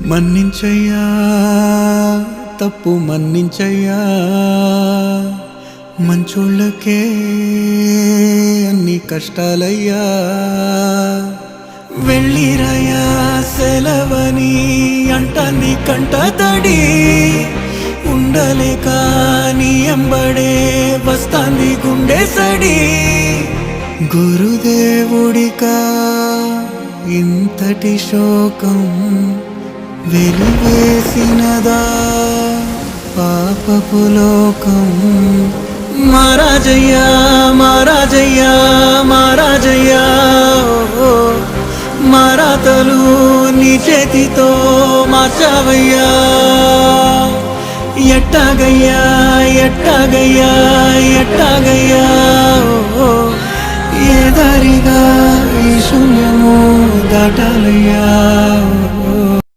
మన్నించయ్యా తప్పు మన్నించయ్యా మంచోళ్ళకే అన్ని కష్టాలయ్యా వెళ్ళిరయ్యా సెలవని అంటాన్ని కంట తడి ఉండలేక నీ ఎంబడే వస్తాంది గుండె సడి గురుదేవుడికా ఇంతటి శోకం వెలివేసినదా పాపపు లోకం మహారాజయ్యా మహారాజయ్యా మహారాజయ్యా మారాతలు నీ చేతితో మార్చావయ్యా ఎట్టాగయ్యా ఎట్టాగయ్యా ఎట్టాగయ్యా ఏ దారిగా ఈ శూన్యము దాటాలయ్యా